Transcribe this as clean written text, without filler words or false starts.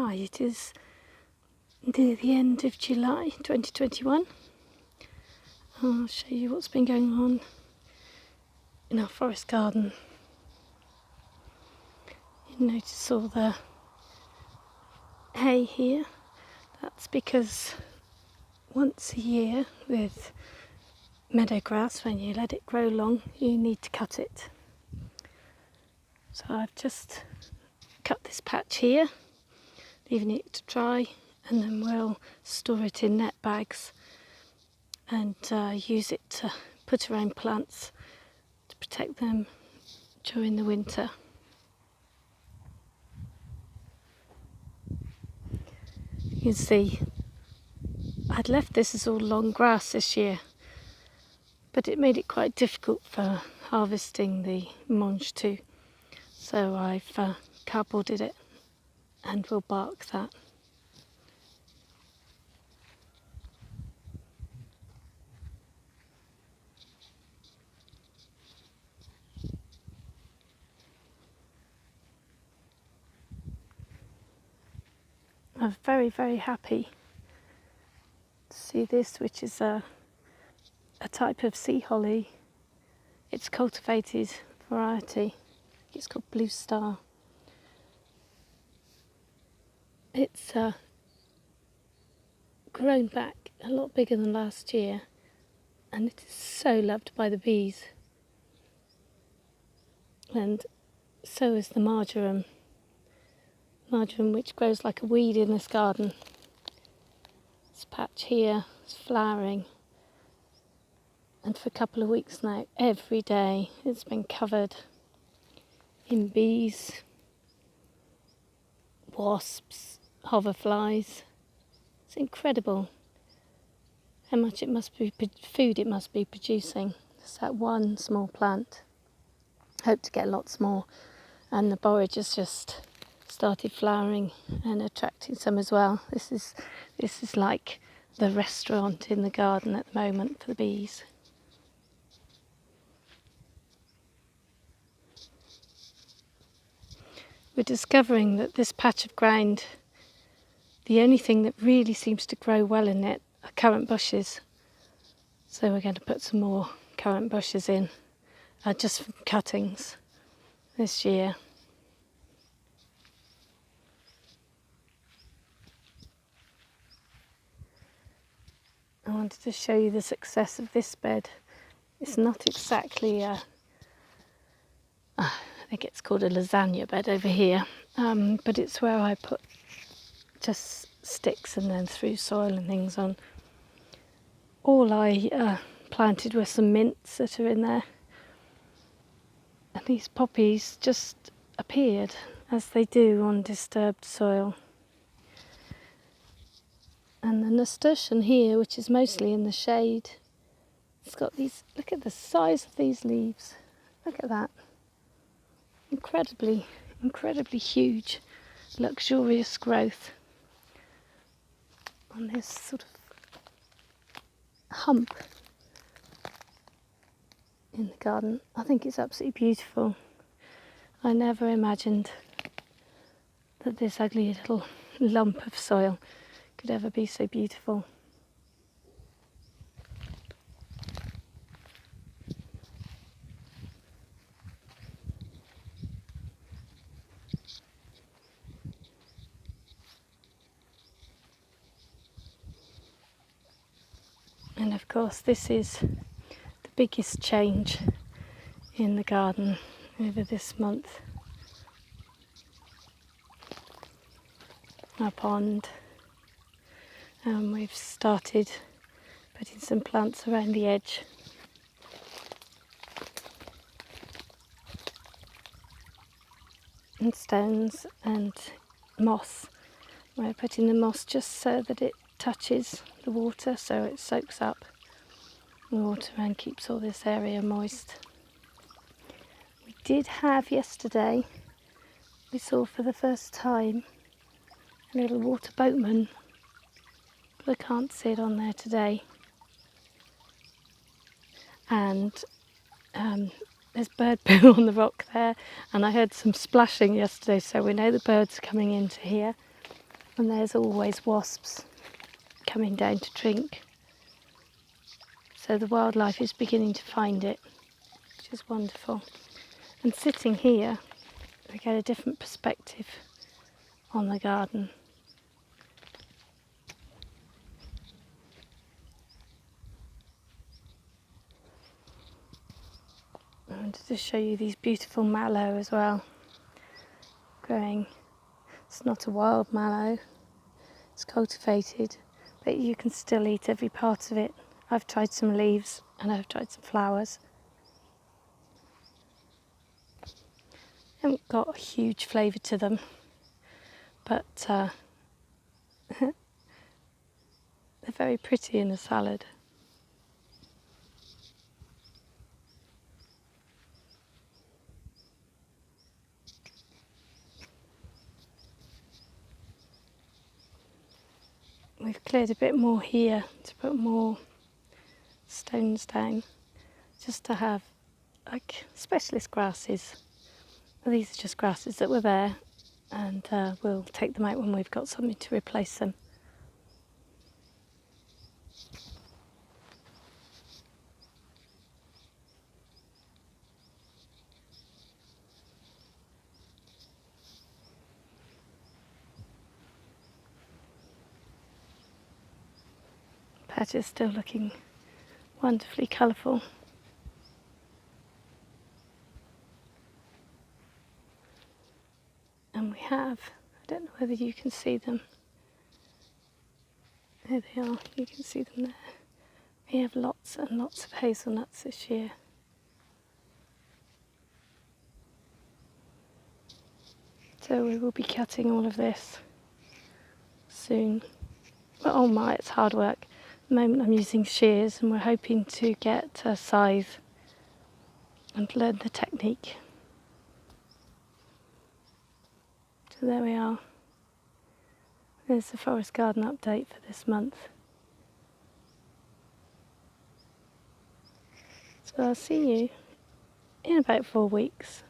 Hi, it is near the end of July 2021. I'll show you what's been going on in our forest garden. You notice all the hay here. That's because once a year with meadow grass, when you let it grow long, you need to cut it. So I've just cut this patch here, leaving it to dry, and then we'll store it in net bags and use it to put around plants to protect them during the winter. You can see I'd left this as all long grass this year, but it made it quite difficult for harvesting the mange too. So I've cardboarded it and we'll bark that. I'm very, very happy to see this, which is a type of sea holly. It's cultivated variety. It's called Blue Star. It's grown back a lot bigger than last year, and it is so loved by the bees. And so is the marjoram, which grows like a weed in this garden. This patch here is flowering, and for a couple of weeks now, every day it's been covered in bees, wasps, hoverflies. It's incredible how much food it must be producing. Just that one small plant. Hope to get lots more, and the borage has just started flowering and attracting some as well. This is like the restaurant in the garden at the moment for the bees. We're discovering that this patch of ground, the only thing that really seems to grow well in it are currant bushes. So we're going to put some more currant bushes in, just from cuttings this year. I wanted to show you the success of this bed. It's not exactly I think it's called a lasagna bed over here, but it's where I put just sticks and then threw soil and things on. All I planted were some mints that are in there, and these poppies just appeared as they do on disturbed soil. And the nasturtium here, which is mostly in the shade, it's got these, look at the size of these leaves, look at that. Incredibly huge, luxurious growth on this sort of hump in the garden. I think it's absolutely beautiful. I never imagined that this ugly little lump of soil could ever be so beautiful. And of course this is the biggest change in the garden over this month. Our pond, and we've started putting some plants around the edge. And stones and moss. We're putting the moss just so that it touches the water, so it soaks up the water and keeps all this area moist. We did have yesterday, we saw for the first time, a little water boatman, but I can't see it on there today. And there's bird poo on the rock there, and I heard some splashing yesterday, so we know the birds are coming into here. And there's always wasps coming down to drink. So the wildlife is beginning to find it, which is wonderful. And sitting here, we get a different perspective on the garden. I wanted to show you these beautiful mallow as well, growing. It's not a wild mallow, it's cultivated, but you can still eat every part of it. I've tried some leaves and I've tried some flowers. Haven't got a huge flavour to them, but they're very pretty in a salad. We've cleared a bit more here to put more stones down, just to have like specialist grasses. These are just grasses that were there, and we'll take them out when we've got something to replace them. Patch is still looking wonderfully colourful. And we have, I don't know whether you can see them. There they are, you can see them there. We have lots and lots of hazelnuts this year. So we will be cutting all of this soon. But oh my, it's hard work. At the moment I'm using shears and we're hoping to get a scythe and learn the technique. So there we are. There's the forest garden update for this month. So I'll see you in about 4 weeks.